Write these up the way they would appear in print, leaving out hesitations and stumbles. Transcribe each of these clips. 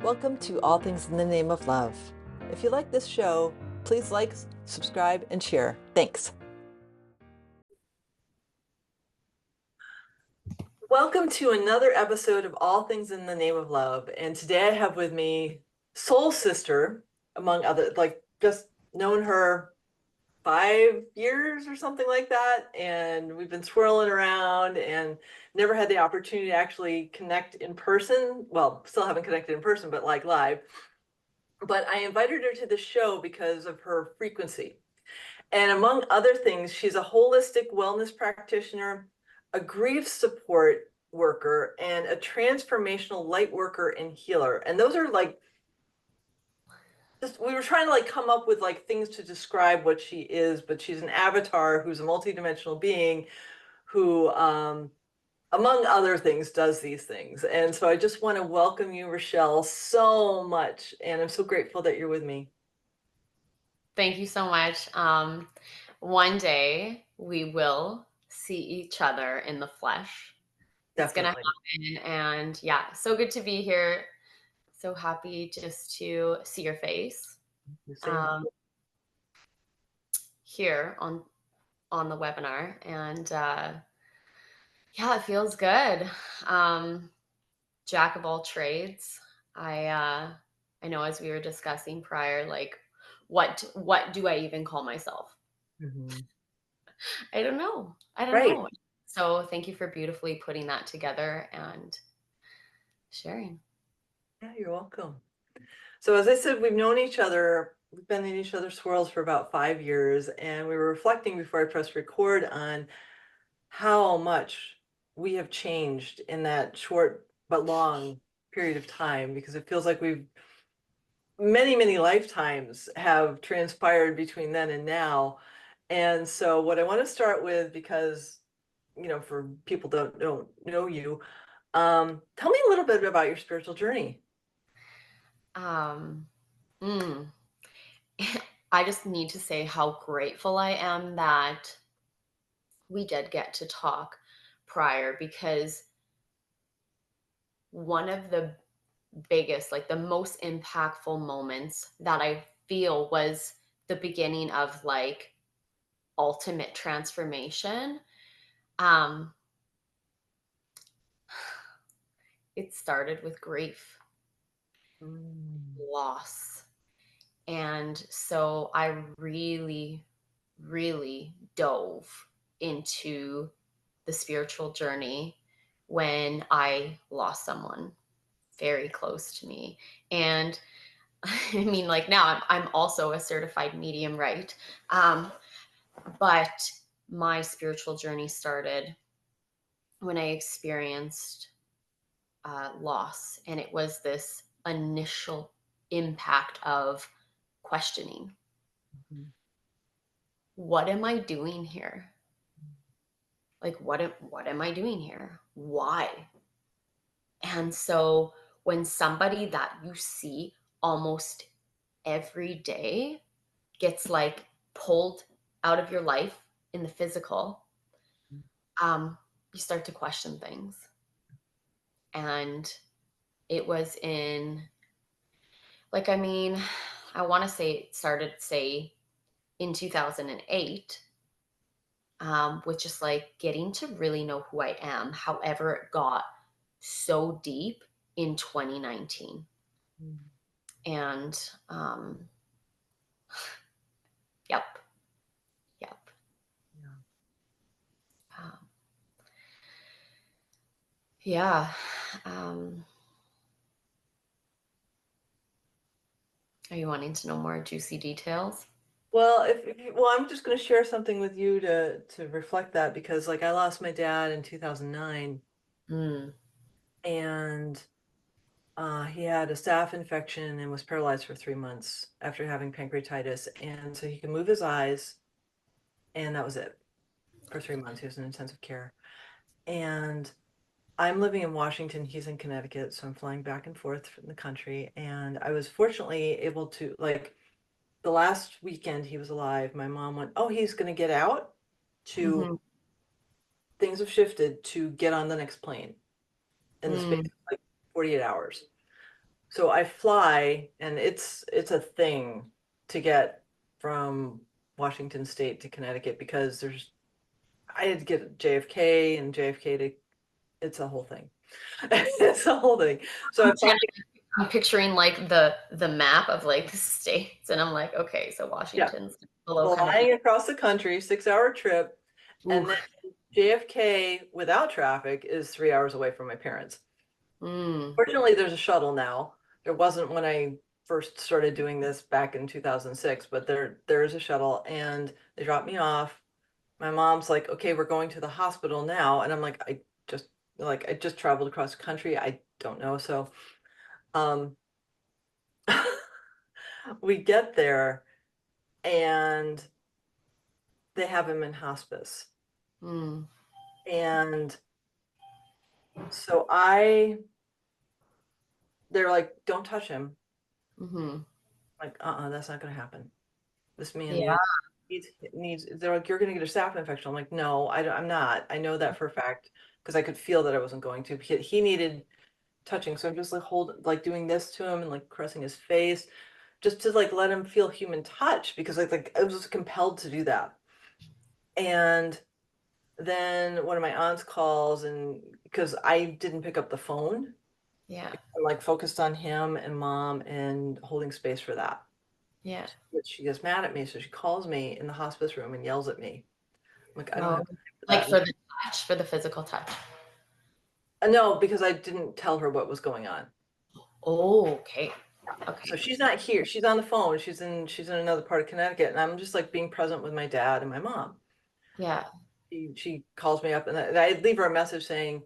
Welcome to All Things in the Name of Love. If you like this show, please like, subscribe, and share. Thanks. Welcome to another episode of All Things in the Name of Love. And today I have with me soul sister, among other, just known her 5 years or something like that. And we've been swirling around and never had the opportunity to actually connect in person. Well, still haven't connected in person, but like live. But I invited her to the show because of her frequency. And among other things, she's a holistic wellness practitioner, a grief support worker, and a transformational light worker and healer. And those are we were trying to come up with things to describe what she is, but she's an avatar who's a multidimensional being who, among other things, does these things. And so I just want to welcome you, Richele, so much. And I'm so grateful that you're with me. Thank you so much. One day we will see each other in the flesh. It's going to Definitely. happen. And yeah, so good to be here. So happy just to see your face Same. here on the webinar. And yeah, it feels good. Jack of all trades. I know as we were discussing prior, what do I even call myself? Mhm. I don't know. I don't Right. know. So thank you for beautifully putting that together and sharing. Yeah, you're welcome. So as I said, we've been in each other's swirls for about 5 years, and we were reflecting before I pressed record on how much we have changed in that short but long period of time, because it feels like many lifetimes have transpired between then and now. And so what I want to start with, because, for people don't know you, tell me a little bit about your spiritual journey. Um, mm, I just need to say how grateful I am that we did get to talk prior, because one of the biggest, the most impactful moments that I feel was the beginning of ultimate transformation. Um, it started with grief, Mm. loss. And so I really, really dove into the spiritual journey when I lost someone very close to me. And I mean, now I'm also a certified medium, right? But my spiritual journey started when I experienced loss. And it was this initial impact of questioning, Mhm. what am I doing here? What am I doing here? Why? And so when somebody that you see almost every day gets pulled out of your life in the physical, you start to question things. And it was in I mean, I want to say it started, say, in 2008, with just getting to really know who I am. However, it got so deep in 2019. Mm. And yep, yep. Yeah. Um, yeah. Um, are you wanting to know more juicy details? Well, I'm just going to share something with you to reflect that, because I lost my dad in 2009, Mm, and he had a staph infection and was paralyzed for 3 months after having pancreatitis, and so he could move his eyes, and that was it for 3 months. He was in intensive care, and I'm living in Washington. He's in Connecticut, so I'm flying back and forth from the country, and I was fortunately able to the last weekend he was alive, my mom went, "Oh, he's going to get out to hmm things have shifted to get on the next plane in the space mm, of 48 hours." So I fly, and it's a thing to get from Washington State to Connecticut because there's I had to get JFK and JFK to it's a whole thing. It's a whole thing. So I I'm fly, trying to, I'm picturing like the map of like the states, and I'm like, okay, so yeah, Washington's below kind of. flying across the country, 6 hour trip, Ooh. and then JFK without traffic is 3 hours away from my parents. Mm, Fortunately, there's a shuttle now. There wasn't when I first started doing this back in 2006, but there is a shuttle, and they dropped me off. My mom's like, "Okay, we're going to the hospital now," and I'm like, just I just traveled across the country. I don't know." So, um, we get there, and they have him in hospice, mm, and so I they're like, "Don't touch him." mm-hmm. I'm like, that's not gonna happen. This man Yeah, needs, they're like, "You're gonna get a staph infection." I'm like, "No, I'm not. I know that for a fact because I could feel that I wasn't going to. He needed touching. So I'm just like doing this to him and like caressing his face just to like let him feel human touch because like I was compelled to do that. And then one of my aunts calls, and because I didn't pick up the phone, yeah, I'm like focused on him and mom and holding space for that. yeah. But she gets mad at me, so she calls me in the hospice room and yells at me. I'm like, "I don't Oh, have time for like that." for the touch, for the physical touch. No, because I didn't tell her what was going on. Oh, okay, So okay, she's not here. She's on the phone. She's in another part of Connecticut, and I'm just like being present with my dad and my mom. yeah, She calls me up, and I leave her a message saying,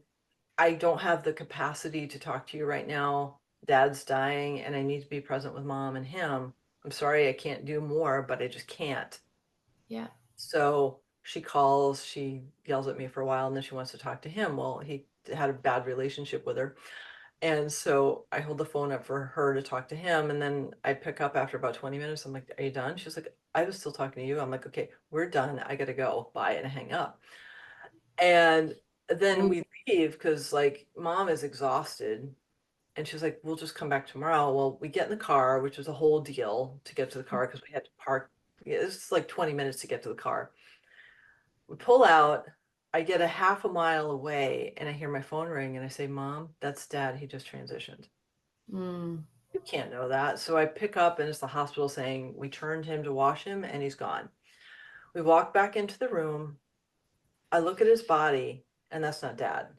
"I don't have the capacity to talk to you right now. Dad's dying, and I need to be present with mom and him. I'm sorry I can't do more, but I just can't." yeah. So she calls, she yells at me for a while, and then she wants to talk to him. Well, he had a bad relationship with her. And so I hold the phone up for her to talk to him. And then I pick up after about 20 minutes. I'm like, "Are you done?" She's like, "I was still talking to you." I'm like, "Okay, we're done. I gotta go. Bye." And I hang up. And then Mm, we leave because like mom is exhausted. And she's like, "We'll just come back tomorrow." Well, we get in the car, which was a whole deal to get to the car because we had to park. It's like 20 minutes to get to the car. We pull out. I get a half a mile away and I hear my phone ring and I say, "Mom, that's dad. He just transitioned." mm, You can't know that. So I pick up and it's the hospital saying, "We turned him to wash him and he's gone." We walk back into the room. I look at his body and that's not dad.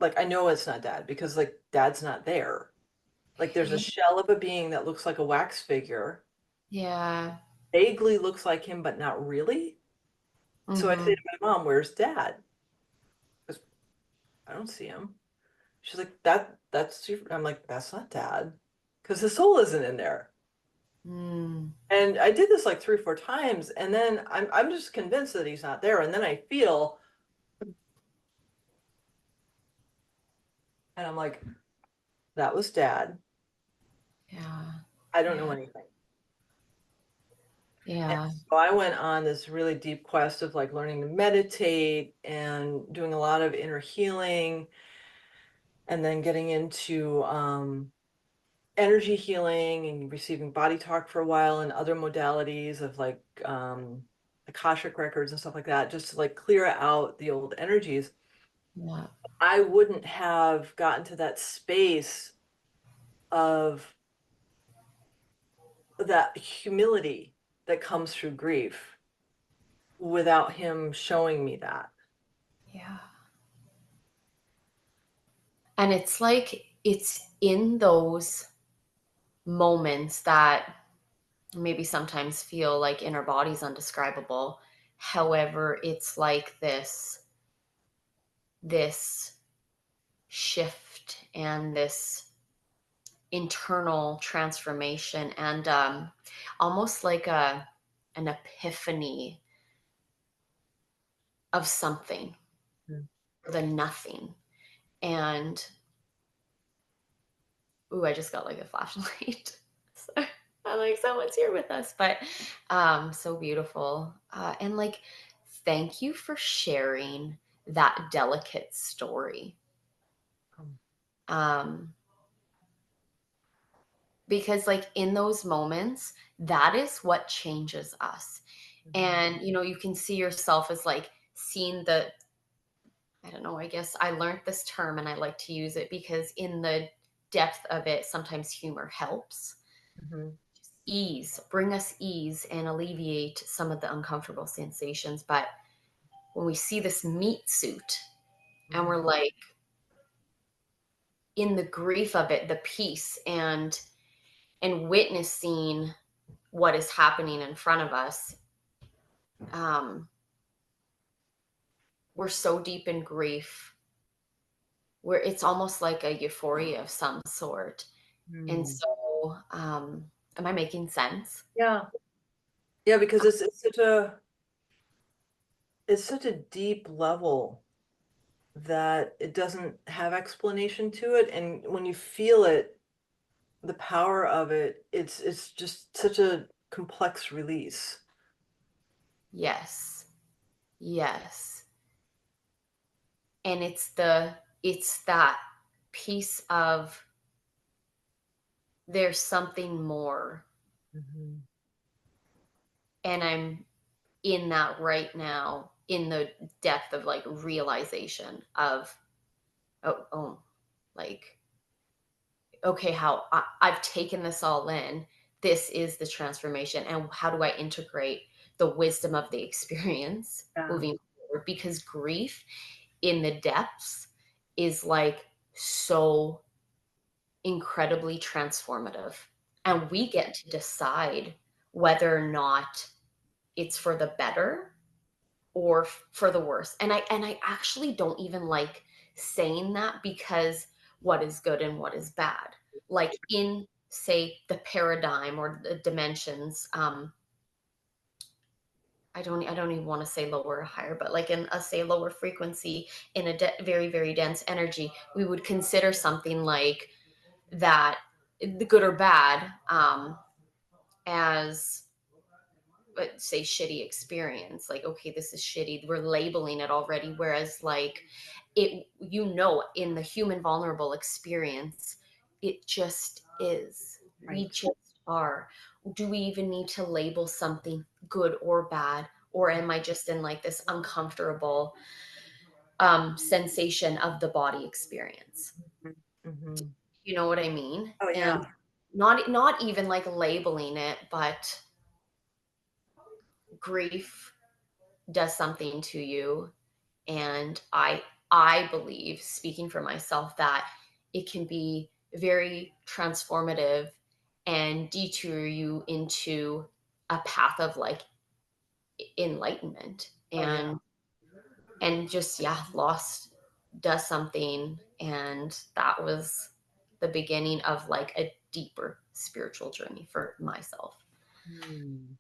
Like I know it's not dad because like dad's not there. Like there's a yeah, shell of a being that looks like a wax figure, yeah. vaguely looks like him, but not really. So I say Mm-hmm. to my mom, "Where's dad?" Because I don't see him. She's like, that's your, I'm like, "That's not dad. Because his soul isn't in there." Mm, And I did this like 3 or 4 times, and then I'm just convinced that he's not there. And then I feel, and I'm like, "That was dad. yeah, I don't know yeah, anything." And yeah, so I went on this really deep quest of like learning to meditate and doing a lot of inner healing, and then getting into energy healing and receiving body talk for a while and other modalities of like Akashic records and stuff like that, just to like clear out the old energies. yeah, I wouldn't have gotten to that space of that humility that comes through grief without him showing me that. yeah. And it's like it's in those moments that maybe sometimes feel like in our bodies undescribable. However, it's like this shift and this internal transformation and almost like a an epiphany of something, Mm. the nothing. And ooh, I just got like a flashlight. So, I'm like, someone's here with us, but so beautiful. And like, thank you for sharing that delicate story. Um, Um, because like in those moments, that is what changes us. Mhm. And you can see yourself as like seeing the, I don't know, I guess I learned this term and I like to use it because in the depth of it, sometimes humor helps. Mhm. Ease, bring us ease and alleviate some of the uncomfortable sensations. But when we see this meat suit and we're Mhm. like in the grief of it, the peace and witnessing what is happening in front of us, um, we're so deep in grief where it's almost like a euphoria of some sort. And Mm. so, am I making sense? Yeah. Yeah, because it's such a deep level that it doesn't have explanation to it. And when you feel it, the power of it, it's just such a complex release. Yes. Yes. And it's that piece of there's something more, Mhm. and I'm in that right now in the depth of like realization of oh, like okay, how I've taken this all in. This is the transformation, and how do I integrate the wisdom of the experience Yeah. moving forward? Because grief in the depths is like so incredibly transformative. And we get to decide whether or not it's for the better or for the worse. And I actually don't even like saying that because what is good and what is bad. Like in say the paradigm or the dimensions, I don't even want to say lower or higher, but like in a say lower frequency in a very very dense energy, we would consider something like that, the good or bad, as say shitty experience, like okay this is shitty, we're labeling it already, whereas like it, in the human vulnerable experience, it just is, we Right. just are. Do we even need to label something good or bad, or am I just in like this uncomfortable sensation of the body experience? Mhm. Mhm. You know what I mean? Oh And yeah. not even like labeling it, but grief does something to you, and I believe, speaking for myself, that it can be very transformative and detour you into a path of like enlightenment, Oh yeah. and just yeah, loss does something, and that was the beginning of like a deeper spiritual journey for myself. Hmm.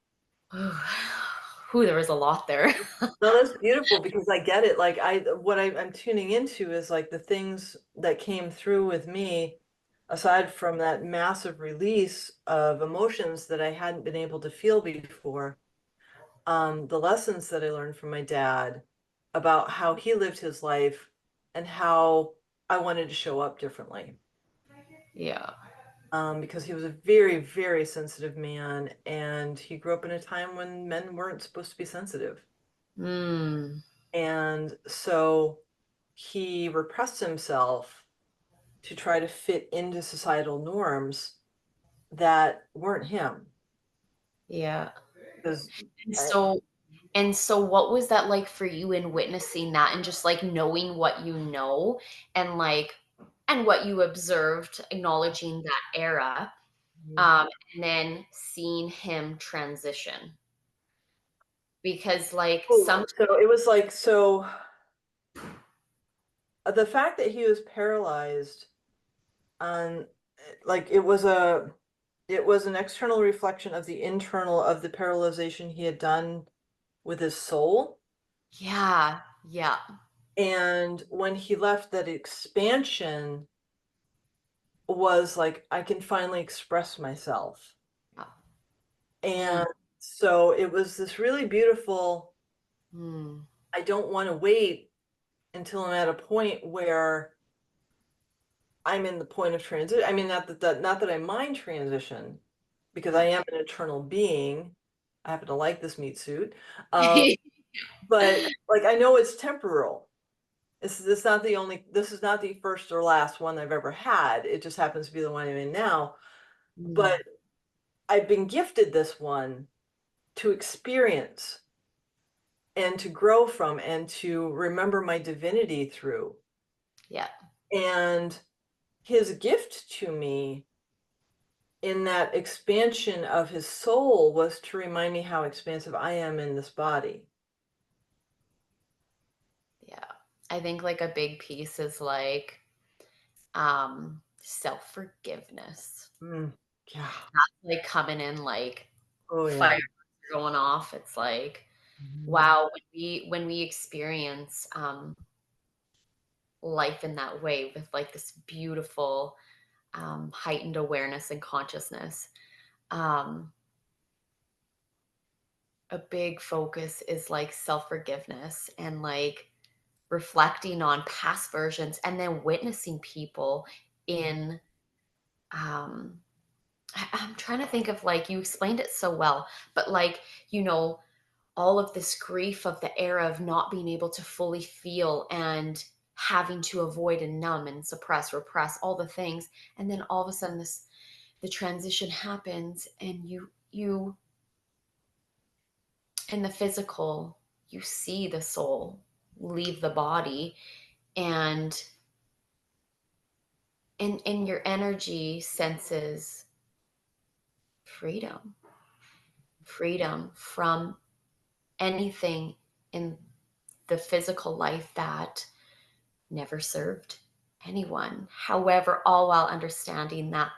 Whew, there was a lot there. No, that's beautiful because I get it. Like I'm tuning into is like the things that came through with me, aside from that massive release of emotions that I hadn't been able to feel before. The lessons that I learned from my dad about how he lived his life and how I wanted to show up differently. Yeah. Because he was a very, very sensitive man, and he grew up in a time when men weren't supposed to be sensitive. Mm, And so he repressed himself to try to fit into societal norms that weren't him. yeah. Because, And so what was that like for you in witnessing that and just like knowing what you know, and like and what you observed, acknowledging that era, and then seeing him transition? Because like some, so it was like, so the fact that he was paralyzed on, like, it was an external reflection of the internal of the paralyzation he had done with his soul. yeah, yeah, And when he left, that expansion was like, I can finally express myself. yeah. And Mm, so it was this really beautiful, mm, I don't want to wait until I'm at a point where I'm in the point of transition. I mean, not that I mind transition, because I am an eternal being. I happen to like this meat suit. Um, but like I know it's temporal. This not the only this is not the first or last one I've ever had. It just happens to be the one I'm in now. But Mm, I've been gifted this one to experience and to grow from and to remember my divinity through. yeah. And his gift to me in that expansion of his soul was to remind me how expansive I am in this body. Yeah. I think like a big piece is like self-forgiveness. Mm, yeah. Like coming in like Oh, yeah. fireworks are going off. It's like, Mhm. wow, when we experience life in that way with like this beautiful heightened awareness and consciousness. Um, a big focus is like self-forgiveness and like reflecting on past versions and then witnessing people in um I'm trying to think of like you explained it so well, but like, you know, all of this grief of the era of not being able to fully feel and having to avoid and numb and suppress, repress all the things. And then all of a sudden the transition happens and you in the physical, you see the soul leave the body and in your energy senses freedom, freedom from anything in the physical life that never served anyone. However, all while understanding that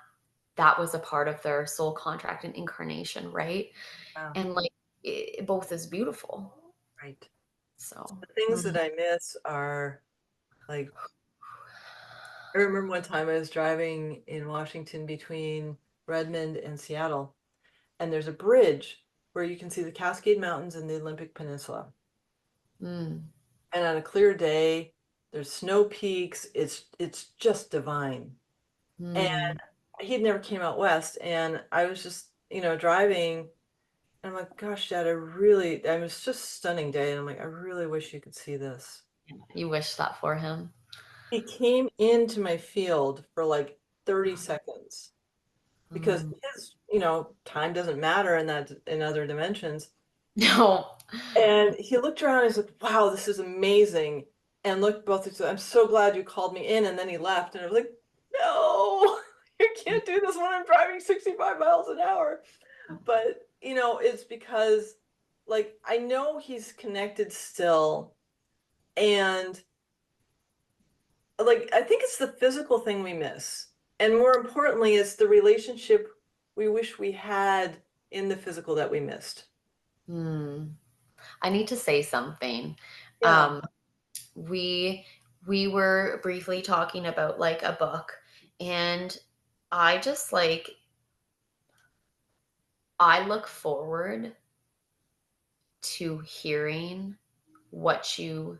that was a part of their soul contract and incarnation, right? Yeah, And like both is beautiful. right. So, The things that mm, I miss are like, I remember one time I was driving in Washington between Redmond and Seattle, and there's a bridge where you can see the Cascade Mountains and the Olympic Peninsula. mm, And on a clear day, there's snow peaks. It's just divine. And mm. he'd never came out west, and I was just, driving, and I'm like, gosh, Dad, I was just a stunning day, and I'm like, I really wish you could see this. You wish that for him. He came into my field for like 30 seconds because Mm. his, time doesn't matter in other dimensions. No. And he looked around and he's like, wow, this is amazing. And looked both, he said, I'm so glad you called me in. And then he left. And I was like, no, you can't do this when I'm driving 65 miles an hour. But, it's because like I know he's connected still. And like I think it's the physical thing we miss. And more importantly, it's the relationship we wish we had in the physical that we missed. Mm. I need to say something. Yeah. Um, we we were briefly talking about like a book, and I just like I look forward to hearing what you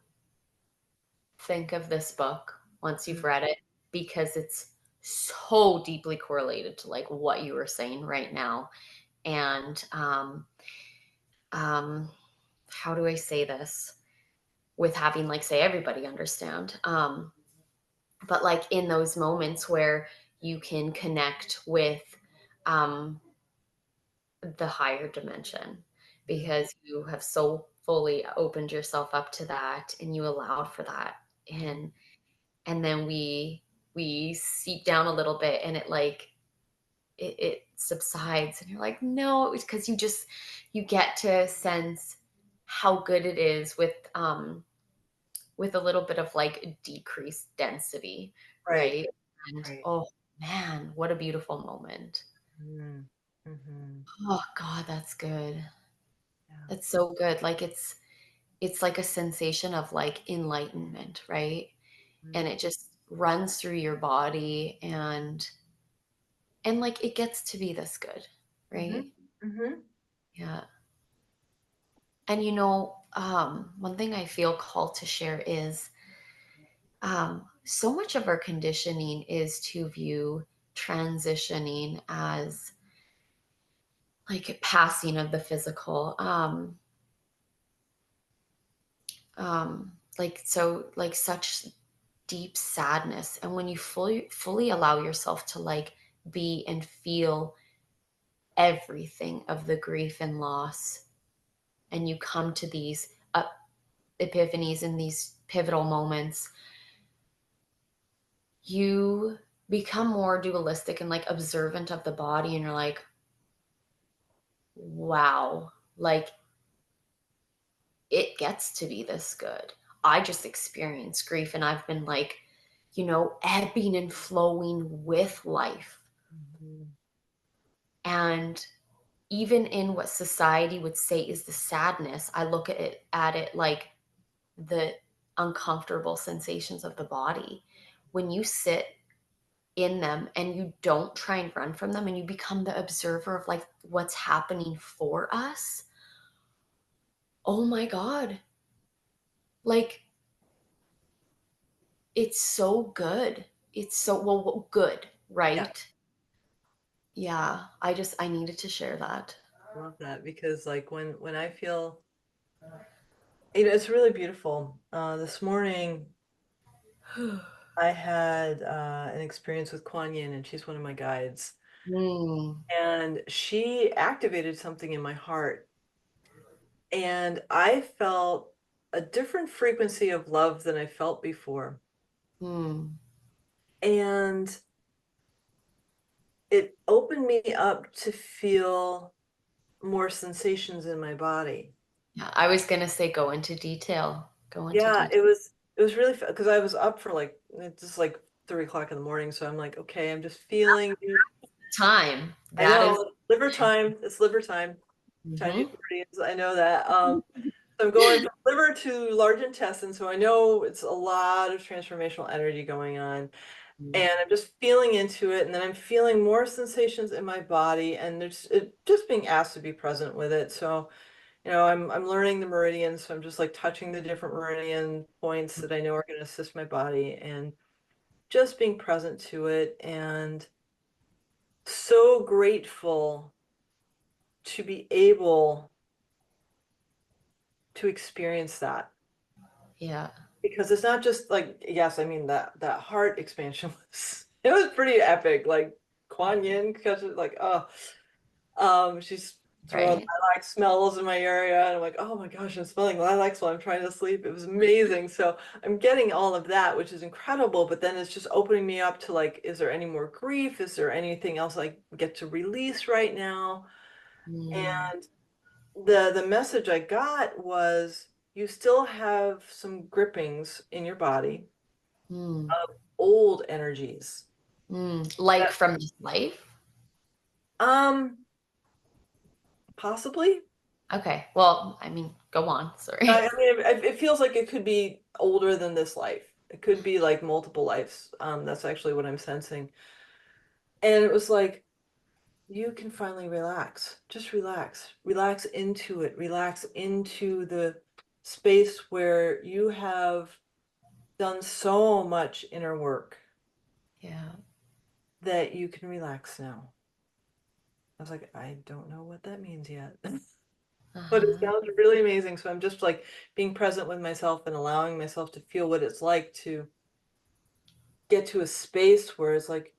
think of this book once you've read it because it's so deeply correlated to like what you were saying right now. And um how do I say this with having like say everybody understand, but like in those moments where you can connect with um the higher dimension because you have so fully opened yourself up to that and you allowed for that, and then we seep down a little bit and it like it subsides and you're like no, because you get to sense how good it is with a little bit of like decreased density, Right. right? And Right. oh man, what a beautiful moment. Mm. Hmm. Oh god, that's good. Yeah. That's so good. Like it's like a sensation of like enlightenment, right? And it just runs through your body and like it gets to be this good, Mm-hmm. right? Hmm. Yeah. And one thing I feel called to share is So much of our conditioning is to view transitioning as like passing of the physical. Like so like such deep sadness, and when you fully allow yourself to like be and feel everything of the grief and loss, and you come to these epiphanies and these pivotal moments, you become more dualistic and like observant of the body, and you're like, wow, like it gets to be this good. I just experienced grief, and I've been like, ebbing and flowing with life. Mhm. And even in what society would say is the sadness, I look at it like the uncomfortable sensations of the body. When you sit in them and you don't try and run from them, and you become the observer of like what's happening for us, oh my God. Like, it's so good. It's so good, Yeah, right? Yeah, I needed to share that. I love that because like when I feel, it's really beautiful. This morning I had an experience with Kuan Yin, and she's one of my guides, Mm, and she activated something in my heart, and I felt a different frequency of love than I felt before. mm. And it opened me up to feel more sensations in my body. Yeah, I was gonna say go into detail. Go into Yeah, detail. it was really because I was up for like it's just like 3 o'clock in the morning. So I'm like, okay, I'm just feeling. Time. I That is know liver time. It's liver time. Chinese hmm meridians. I know that. So I'm going from liver to large intestine. So I know it's a lot of transformational energy going on. And I'm just feeling into it, and then I'm feeling more sensations in my body, and just being asked to be present with it. So, I'm learning the meridians, so I'm just like touching the different meridian points that I know are going to assist my body, and just being present to it, and so grateful to be able to experience that. Yeah. Because it's not just like, yes, I mean that heart expansion was it was pretty epic. Like Kuan Yin, because like, oh. She's throwing Right. lilac smells in my area, and I'm like, oh my gosh, I'm smelling lilacs while I'm trying to sleep. It was amazing. So I'm getting all of that, which is incredible. But then it's just opening me up to like, is there any more grief? Is there anything else I get to release right now? Mm, And the message I got was you still have some grippings in your body mm, of old energies. like That, from this life? um, possibly. Okay. Well, I mean, go on. Sorry. I mean, it feels like it could be older than this life. It could be like multiple lives. That's actually what I'm sensing. And it was like, you can finally relax. Just relax. Relax into it. Relax into the space where you have done so much inner work Yeah. that you can relax now. I was like, I don't know what that means yet. But it Uh-huh. sounds really amazing. So I'm just like being present with myself and allowing myself to feel what it's like to get to a space where it's like,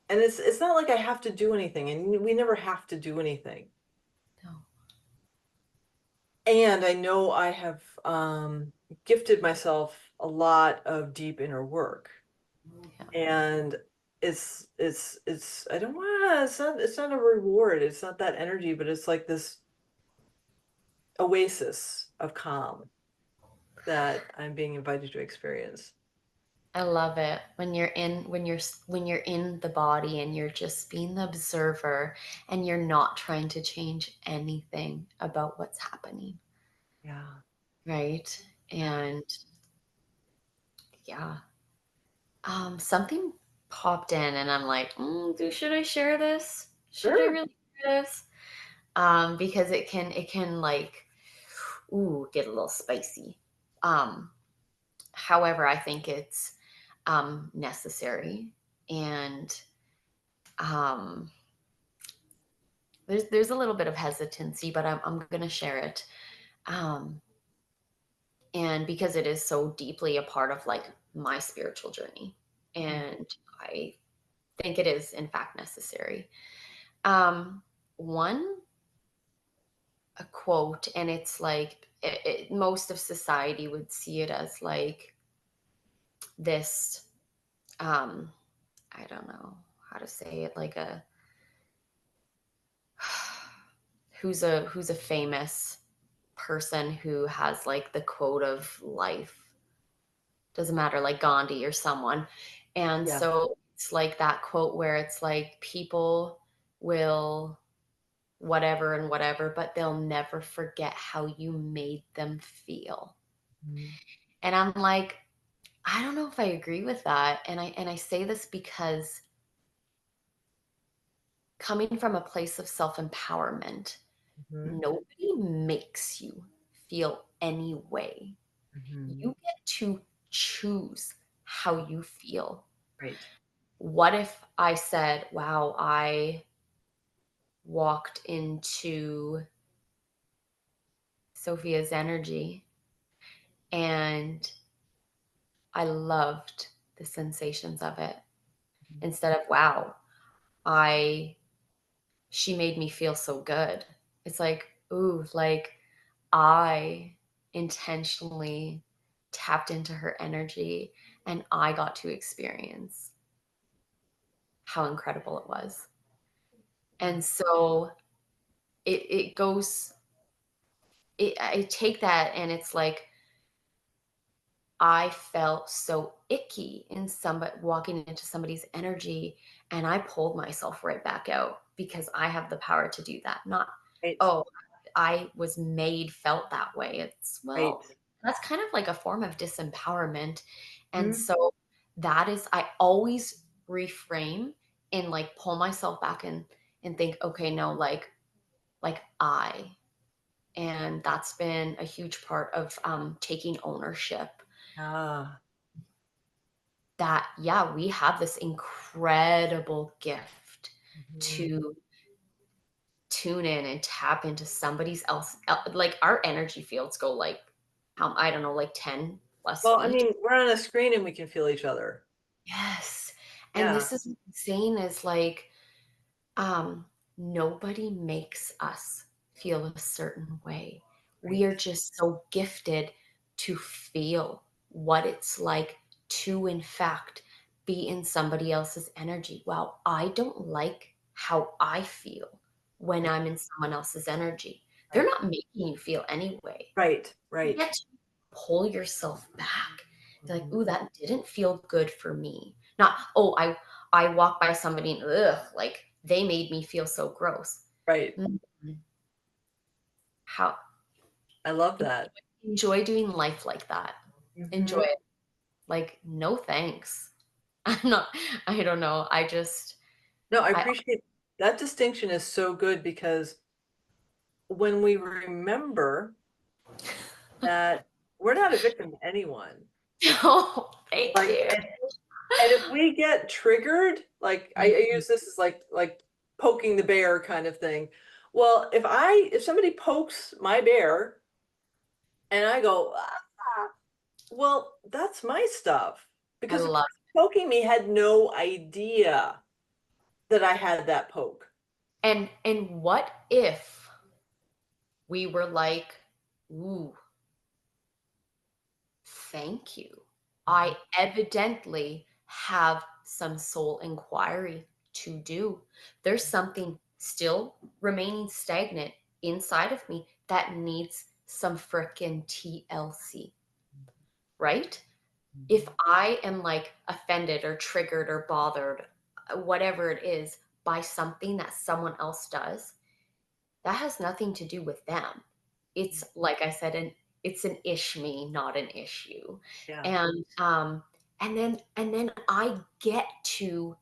and it's not like I have to do anything, and we never have to do anything. No. And I know I have gifted myself a lot of deep inner work, Yeah. and it's I don't want it's not a reward. It's not that energy, but it's like this oasis of calm that I'm being invited to experience. I love it when you're in the body and you're just being the observer, and you're not trying to change anything about what's happening, Yeah, right? yeah, And yeah, something popped in, and I'm like, should I share this? Should I sure. really share this? Because it can like, ooh, get a little spicy. Um, However, I think it's necessary, and um, there's a little bit of hesitancy, but I'm gonna share it. Um, and because it is so deeply a part of like my spiritual journey, Mm, and I think it is in fact necessary. Um, one a quote, and it's like most of society would see it as like this. Um, I don't know how to say it, like a who's a famous person who has like the quote of life, doesn't matter, like Gandhi or someone. And yeah. so it's like that quote where it's like people will whatever and whatever, but they'll never forget how you made them feel. Mhm. And I'm like, I don't know if I agree with that. And I say this because coming from a place of self-empowerment, Mhm. nobody makes you feel any way. Mhm. You get to choose how you feel. Right. What if I said, wow, I walked into Sophia's energy and I loved the sensations of it, instead of, wow, I she made me feel so good. It's like, ooh, like I intentionally tapped into her energy and I got to experience how incredible it was. Mm. And so it goes I take that and it's like I felt so icky in somebody walking into somebody's energy, and I pulled myself right back out because I have the power to do that. Not, Right. oh, I was made felt that way. It's, Right. well, that's kind of like a form of disempowerment. And Mhm. so that is, I always reframe and like pull myself back and think, okay, no, like I, and that's been a huge part of taking ownership Ah. that, yeah, we have this incredible gift Mhm. to tune in and tap into somebody's else, like our energy fields go like, I don't know, like 10 plus Well, I feet. mean, we're on a screen and we can feel each other. Yes. And Yeah. this is what I'm saying is like, um, nobody makes us feel a certain way. We Right. are just so gifted to feel what it's like to, in fact, be in somebody else's energy. Wow, I don't like how I feel when Right. I'm in someone else's energy. They're Right. not making you feel anyway. Right. You Right. get to pull yourself back. Be like, Mhm. ooh, that didn't feel good for me. Not, oh, I walk by somebody and ugh, like they made me feel so gross. Right. Mhm. How I love that. enjoy doing life like that. Enjoy Mhm. it. Like, no thanks. I'm not, I don't know. No, I I appreciate that distinction is so good because when we remember that we're not a victim to anyone, oh, thank like, you. and if we get triggered, like I Mhm. use this as like poking the bear kind of thing. Well, if somebody pokes my bear and I go, ah, well, that's my stuff I because the love person poking me had no idea that I had that poke. and what if we were like, ooh, thank you. Mhm. I evidently have some soul inquiry to do. There's something still remaining stagnant inside of me that needs some frickin' TLC, right? If Mhm. I am like offended or triggered or bothered, whatever it is, by something that someone else does, that has nothing to do with them. It's like I said, it's an ish me, not an issue. Yeah. And then I get to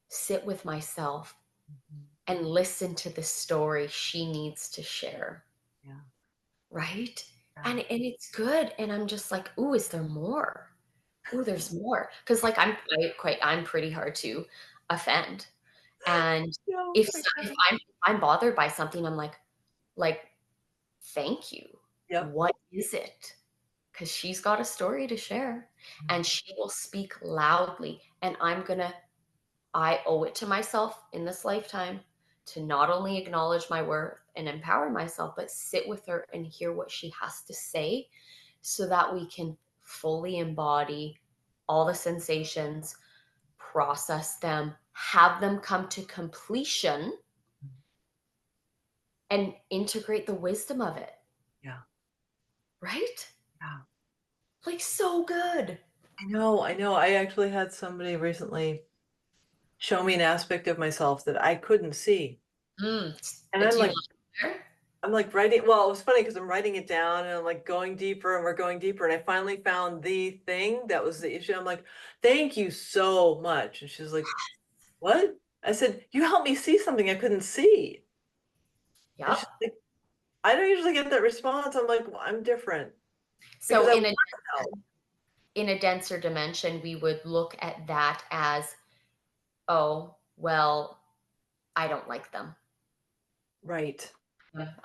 sit with myself Mhm. and listen to the story she needs to share, Yeah. right? and it's good. And I'm just like, ooh, is there more? Ooh, there's more. Because like I'm pretty hard to offend. And No, if I so- can't. if I'm bothered by something, I'm like, thank you. Yep. What is it? Because she's got a story to share, and she will speak loudly. And I owe it to myself in this lifetime to not only acknowledge my worth and empower myself, but sit with her and hear what she has to say so that we can fully embody all the sensations, process them, have them come to completion, and integrate the wisdom of it. Yeah. Right? Yeah. Like, so good. I know. I know. I actually had somebody recently show me an aspect of myself that I couldn't see. Mm. And Do you want to share? I'm like writing, well, it was funny because I'm writing it down and I'm like going deeper and we're going deeper. And I finally found the thing that was the issue. I'm like, thank you so much. And she's like, what? I said, you helped me see something I couldn't see. And she's Yep. like, I don't usually get that response. I'm like, well, I'm different because So I want to help. in a denser dimension, we would look at that as, oh, well, I don't like them. Right.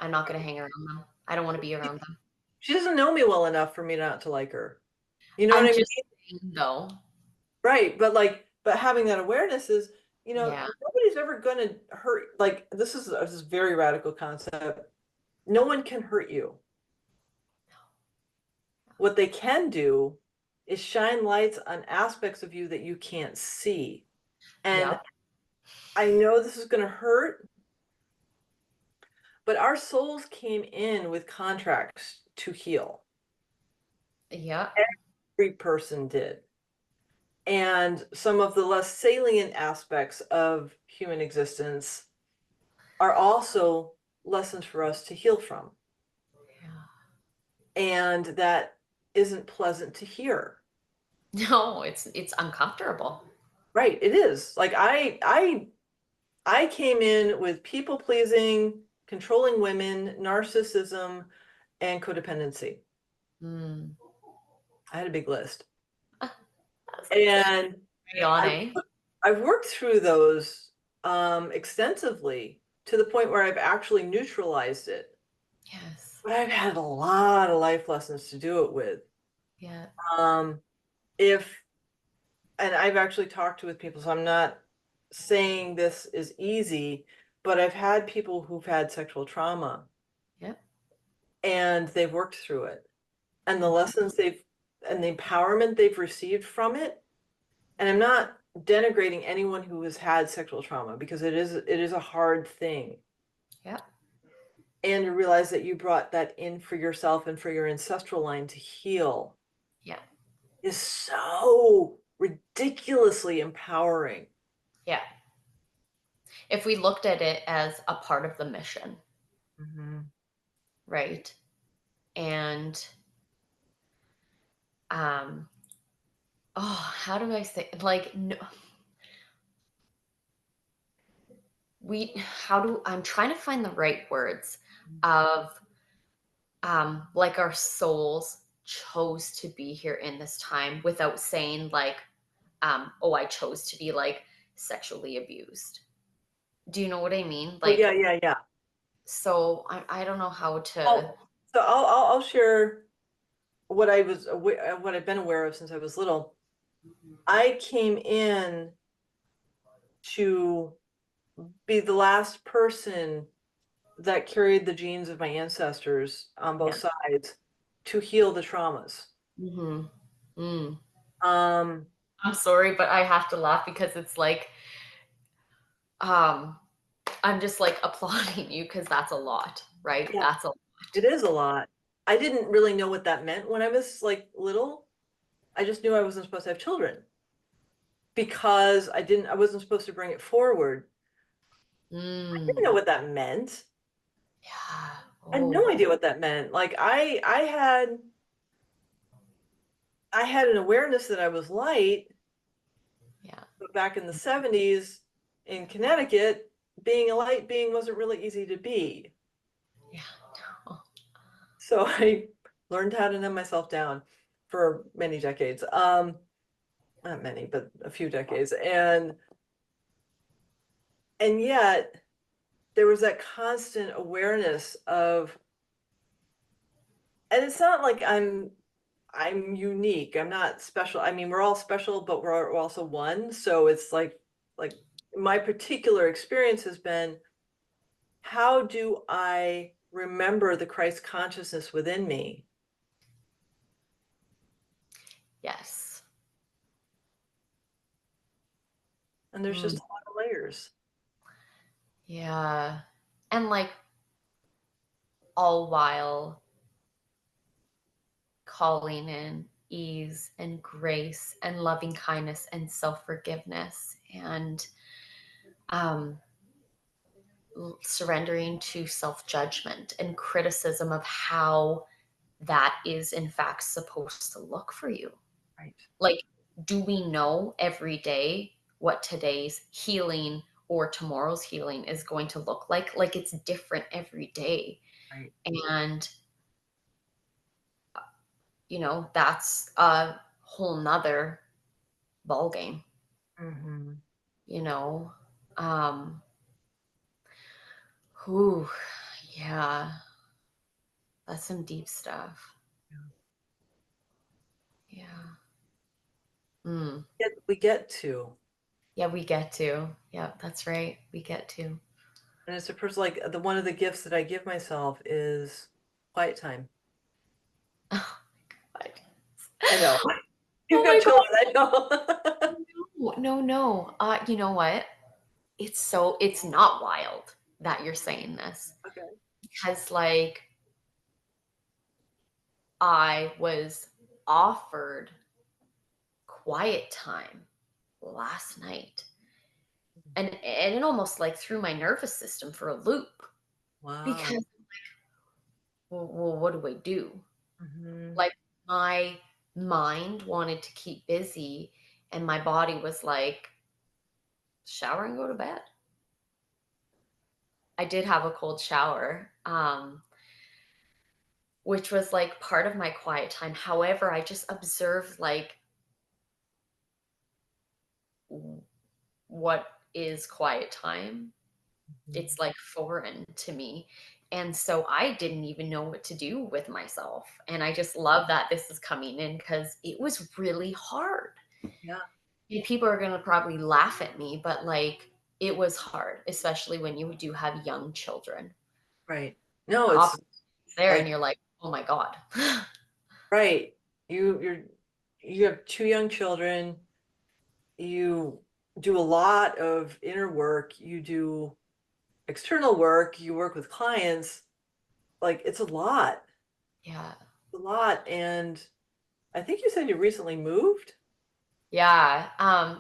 I'm not going to hang around them. I don't want to be around them. She doesn't know me well enough for me not to like her. You know what I'm I mean? just saying, though. Right. But like, but having that awareness is, Yeah. nobody's ever going to hurt. Like, this is a very radical concept. No one can hurt you. What they can do is shine lights on aspects of you that you can't see. And Yep. I know this is going to hurt, but our souls came in with contracts to heal. Yep. Every person did. And some of the less salient aspects of human existence are also lessons for us to heal from. And that isn't pleasant to hear. No, it's uncomfortable. Right. It is. Like I came in with people pleasing, controlling women, narcissism, and codependency. Mm. I had a big list. That's And right on, I've, eh? I've worked through those extensively to the point where I've actually neutralized it. Yes. But I've had a lot of life lessons to do it with. Yeah. Um, if, and I've actually talked to with people, so I'm not saying this is easy, but I've had people who've had sexual trauma Yep. and they've worked through it. And the lessons and the empowerment they've received from it. And I'm not denigrating anyone who has had sexual trauma because it is a hard thing. Yep. And to realize that you brought that in for yourself and for your ancestral line to heal Yeah. is so ridiculously empowering. Yeah. If we looked at it as a part of the mission, Mhm. right? And um oh, how do I say, like, no, I'm trying to find the right words of like our souls chose to be here in this time without saying like oh, I chose to be like sexually abused. Do you know what I mean? Oh yeah, Like, yeah, yeah. so I don't know how to. Oh, so I'll share what I've been aware of since I was little. I came in to be the last person that carried the genes of my ancestors on both Yeah. sides to heal the traumas. Mm-hmm. Mm. Um, I'm sorry, but I have to laugh because it's like um I'm just like applauding you because that's a lot, right? yeah, That's a lot. it is a lot. I didn't really know what that meant when I was like little. I just knew I wasn't supposed to have children because I wasn't supposed to bring it forward. I didn't know Mm. what that meant. Yeah. I had no Oh, idea what that meant. Like I had an awareness that I was light, yeah. but back in the 70s in Connecticut, being a light being wasn't really easy to be. Yeah. Oh, So I learned how to numb myself down for many decades. Not many, but a few decades. And yet there was that constant awareness of, and it's not like I'm unique. I'm not special. I mean, we're all special, but we're also one. So it's like my particular experience has been, how do I remember the Christ consciousness within me? Yes. And there's just Mm, a lot of layers. yeah. And like all while calling in ease and grace and loving kindness and self forgiveness and um, surrendering to self judgment and criticism of how that is, in fact, supposed to look for you. Right. Like, do we know every day what today's healing or tomorrow's healing is going to look like? Like, it's different every day. Right. And, that's a whole nother ballgame, Mm-hmm. you know? Um, whew, yeah, that's some deep stuff. Yeah. Mm. We get to. Yeah, we get to. Yeah, that's right. We get to. And it's a person, like the one of the gifts that I give myself is quiet time. Oh my God. I know. You've Oh got my children, I know. God. No, no. You know what? It's not wild that you're saying this Okay. because like I was offered quiet time last night and it almost like threw my nervous system for a loop Wow. because well, what do I do? Hmm. Like my mind wanted to keep busy and my body was like shower and go to bed. I did have a cold shower, which was like part of my quiet time. However, I just observed like what is quiet time. It's like foreign to me. And so I didn't even know what to do with myself. And I just love that this is coming in because it was really hard. Yeah. And people are going to probably laugh at me, but like it was hard, especially when you do have young children. Right. No, The it's opposite's there, and like, you're like, oh my God. right. You have two young children. You do a lot of inner work. You do external work. You work with clients. Like it's a lot. Yeah. A lot. And I think you said you recently moved. Yeah.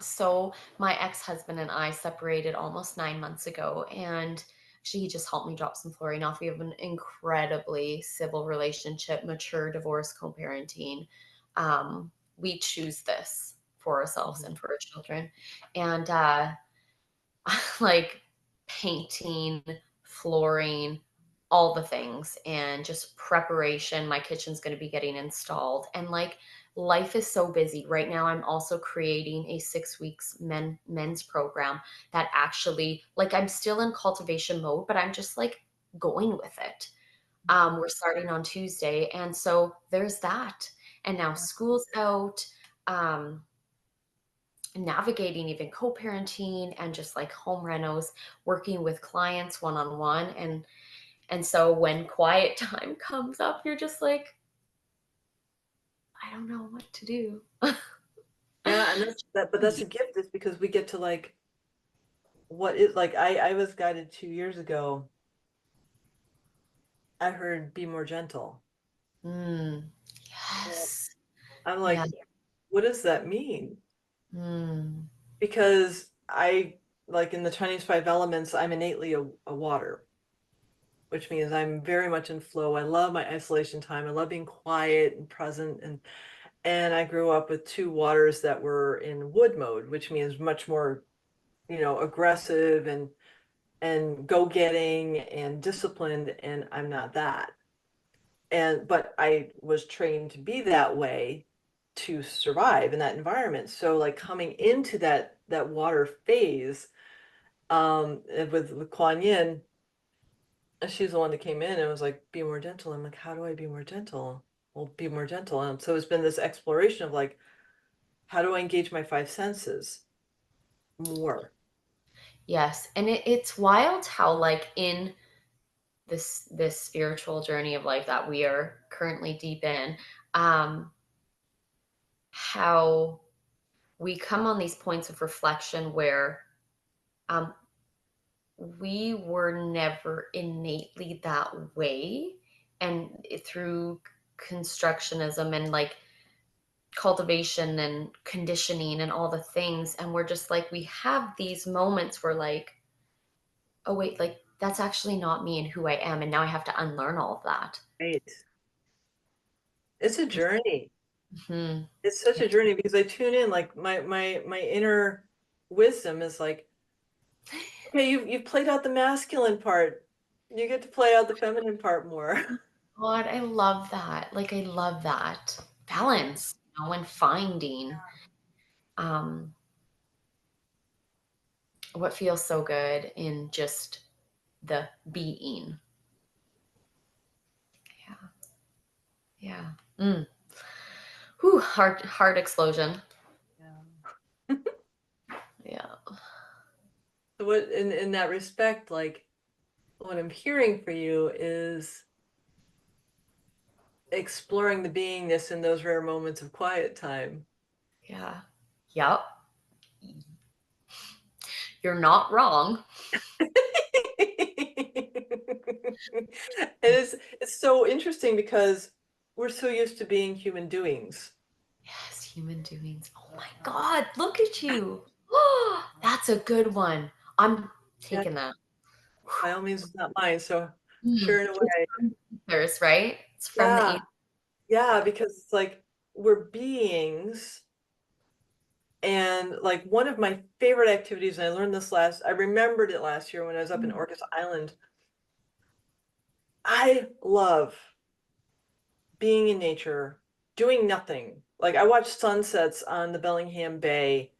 So my ex-husband and I separated almost 9 months ago, and she just helped me drop some flooring off. We have an incredibly civil relationship, mature divorce co-parenting. We choose this for ourselves Mhm. and for our children. And like painting, flooring, all the things, and just preparation. My kitchen's going to be getting installed. And like life is so busy. Right now, I'm also creating a 6 weeks men's program that actually, like, I'm still in cultivation mode, but I'm just like going with it. We're starting on Tuesday. And so there's that. And now school's out. Um, Navigating even co-parenting and just like home renos, working with clients one-on-one. And so when quiet time comes up, you're just like, I don't know what to do. Yeah, and that's that, but that's a gift, is because we get to like what is like I was guided 2 years ago. I heard be more gentle. Mm, Yeah. yes. I'm Yeah. like, what does that mean? Mm, Because I, like in the Chinese five elements, I'm innately a water, which means I'm very much in flow. I love my isolation time. I love being quiet and present, and I grew up with two waters that were in wood mode, which means much more, aggressive and go-getting and disciplined, and I'm not that. but I was trained to be that way to survive in that environment. So like coming into that water phase, with Kuan Yin, she's the one that came in and was like, be more gentle. I'm like, how do I be more gentle? Well, be more gentle. And so it's been this exploration of like, how do I engage my five senses more? Yes. And it's wild how like in this spiritual journey of life that we are currently deep in, um, how we come on these points of reflection where um, we were never innately that way. And through constructionism and like cultivation and conditioning and all the things, and we're just like, we have these moments where like, oh wait, like that's actually not me and who I am, and now I have to unlearn all of that. Right. It's a journey. Hmm. It's such Yeah. a journey because I tune in, like my inner wisdom is like, okay, you've played out the masculine part. You get to play out the feminine part more. God, I love that. Like I love that balance, and finding um what feels so good in just the being. Yeah. Yeah. Mm. Whew, heart explosion. Yeah. Yeah. So what in that respect, like what I'm hearing for you is exploring the beingness in those rare moments of quiet time. Yeah. Yep. You're not wrong. And it's so interesting because we're so used to being human doings. Yes, human doings. Oh my God, look at you. Oh, that's a good one. I'm Yeah, taking that. by all means, it's not mine. So Mm. sharing It's away. from the ethers, right? It's from the Yeah, ethers. yeah, Yeah. because it's like we're beings. And like one of my favorite activities, and I remembered it last year when I was up in Mm. Orcas Island. I love being in nature, doing nothing. Like I watch sunsets on the Bellingham Bay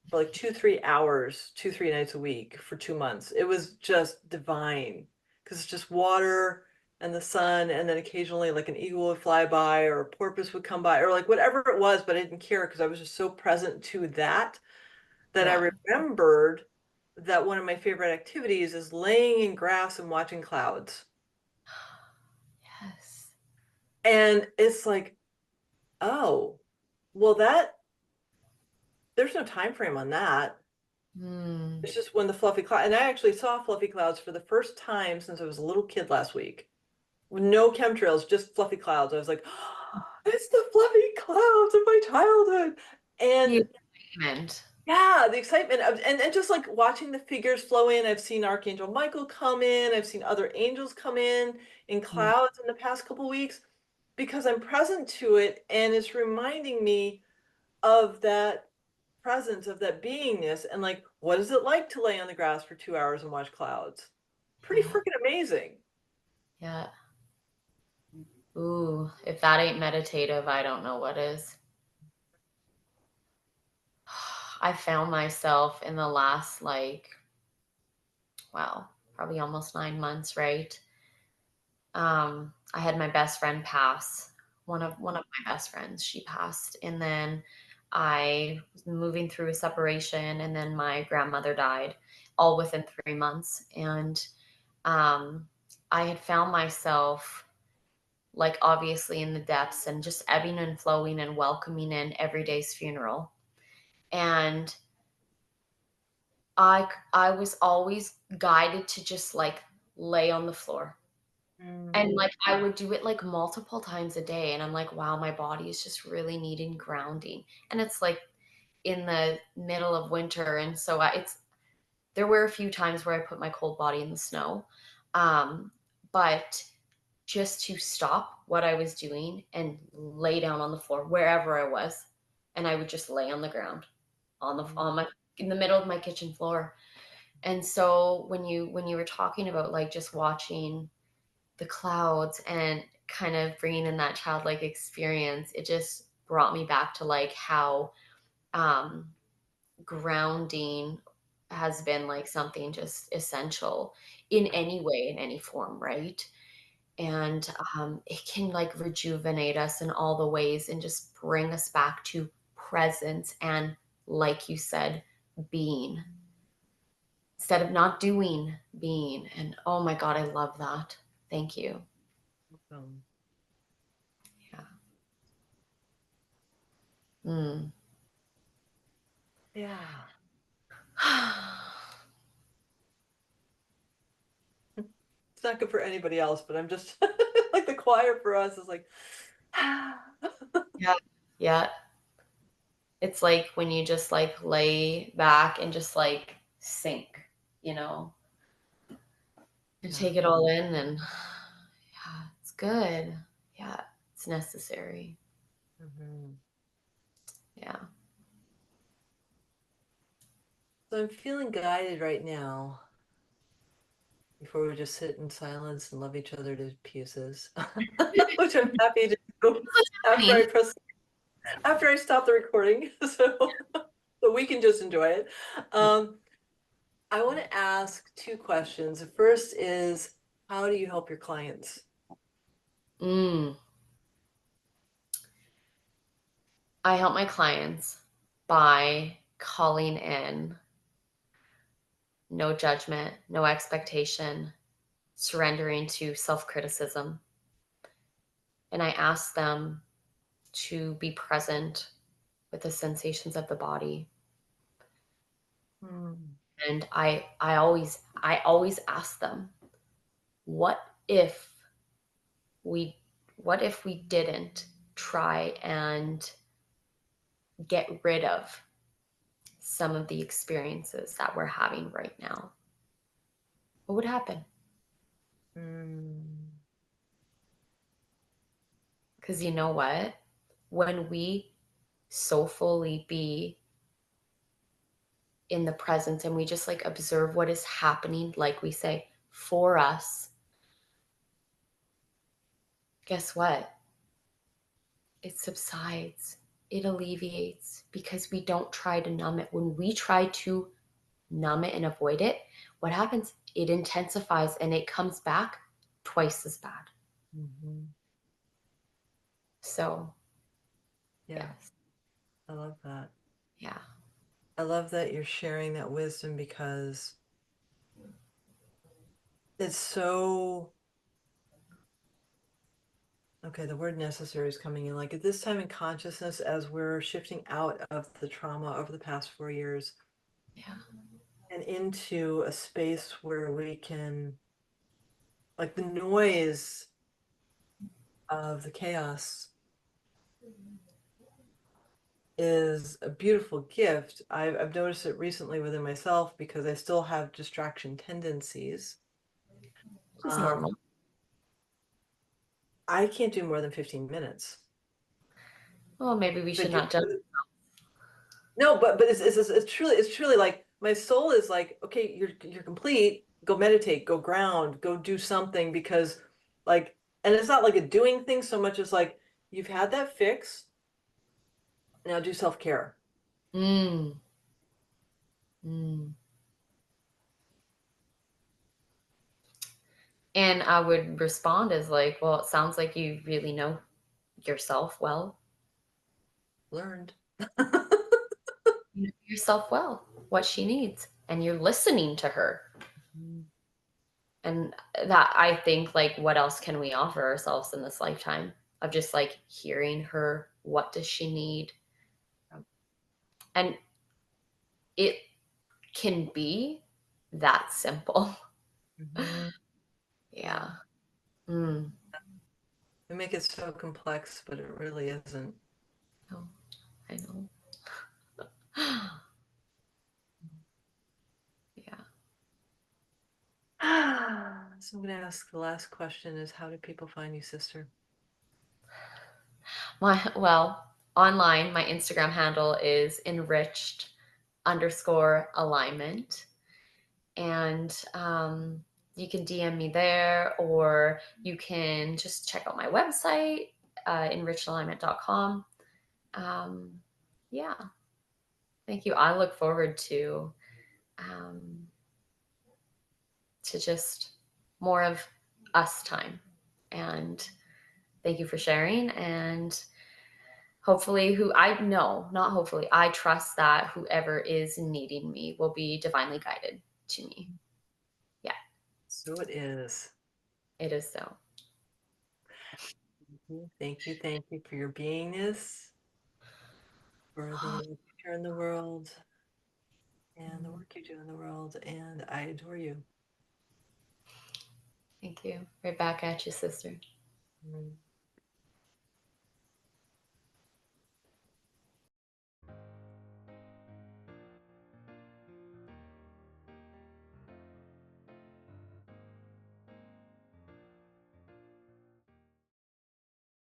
for like 2, 3 hours, 2, 3 nights a week for 2 months. It was just divine because it's just water and the sun, and then occasionally like an eagle would fly by or a porpoise would come by or like whatever it was, but I didn't care because I was just so present to that Yeah. I remembered that one of my favorite activities is laying in grass and watching clouds. Yes. And it's like, oh, well, there's no time frame on that. Mm. It's just when the fluffy cloud, and I actually saw fluffy clouds for the first time since I was a little kid last week. With no chemtrails, just fluffy clouds. I was like, oh, it's the fluffy clouds of my childhood. The And excitement. yeah, the excitement of, and just like watching the figures flow in. I've seen Archangel Michael come in. I've seen other angels come in Mm. clouds in the past couple weeks because I'm present to it and it's reminding me of that presence, of that beingness, and like, what is it like to lay on the grass for 2 hours and watch clouds? Pretty Yeah. freaking amazing. Yeah. Ooh, if that ain't meditative, I don't know what is. I found myself in the last like, wow, probably almost 9 months, right? I had my best friend pass. One of my best friends, she passed, and then I was moving through a separation, and then my grandmother died, all within 3 months. And um, I had found myself like obviously in the depths and just ebbing and flowing and welcoming in every day's funeral. And I was always guided to just like lay on the floor. And, Mm. like, I would do it, like, multiple times a day, and I'm like, "Wow, my body is just really needing grounding." And it's, like, in the middle of winter, and so I it's there were a few times where I put my cold body in the snow, but just to stop what I was doing and lay down on the floor wherever I was, and I would just lay on the ground, on my in the middle of my kitchen floor. And so when you were talking about, like, just watching the clouds, and kind of bringing in that childlike experience, it just brought me back to like how um, grounding has been like something just essential in any way, in any form, right? And it can like rejuvenate us in all the ways and just bring us back to presence and, like you said, being instead of not doing, being. And oh my God, I love that. Thank you. Um, Yeah. Mm. yeah. It's not good for anybody else, but I'm just like the choir for us is like, Yeah. Yeah. It's like when you just like lay back and just like sink, you know, and yeah. take it all in. And yeah, it's good. Yeah, it's necessary. Mhm. Yeah. So I'm feeling guided right now before we just sit in silence and love each other to pieces, which I'm happy to do What's after I happening? press after I stop the recording, so we can just enjoy it. Um, I want to ask two questions. The first is, how do you help your clients? Mm. I help my clients by calling in no judgment, no expectation, surrendering to self criticism. And I ask them to be present with the sensations of the body. Hmm. And I always ask them, what if we what if we didn't try and get rid of some of the experiences that we're having right now? What would happen? Hmm. Because you know what? When we soulfully be in the presence and we just like observe what is happening, like we say, for us, guess what? It subsides, it alleviates because we don't try to numb it. When we try to numb it and avoid it, what happens? It intensifies and it comes back twice as bad. Mhm. So, Yeah, yes. I love that. Yeah. I love that you're sharing that wisdom because it's so, okay, the word necessary is coming in. Like at this time in consciousness, as we're shifting out of the trauma over the past 4 years Yeah. and into a space where we can, like the noise of the chaos is a beautiful gift. I've noticed it recently within myself because I still have distraction tendencies. It's Um, normal. I can't do more than 15 minutes. Well, maybe we If I should do, not judge. no, but it's truly like my soul is like, okay, you're complete. Go meditate, go ground, go do something because like, and it's not like a doing thing so much as like you've had that fix. Now do self-care. Mm, mm. And I would respond as like, well, it sounds like you really know yourself well. Learned. You know yourself well, what she needs, and you're listening to her. And that I think like what else can we offer ourselves in this lifetime of just like hearing her, what does she need? And it can be that simple. Mhm. Yeah. Yeah. Mm. We make it so complex, but it really isn't. Oh, I know. Yeah. So I'm going to ask the last question is how do people find you, sister? Online, my Instagram handle is enriched underscore alignment. And you can DM me there, or you can just check out my website, enrichalignment.com. Yeah, thank you. I look forward um, to just more of us time. And thank you for sharing. And hopefully, not hopefully, I trust that whoever is needing me will be divinely guided to me. Yeah, So it is. it is so. Thank you. Thank you for your beingness, for the future in the world, and the work you do in the world. And I adore you. Thank you. Right back at you, sister. Mm.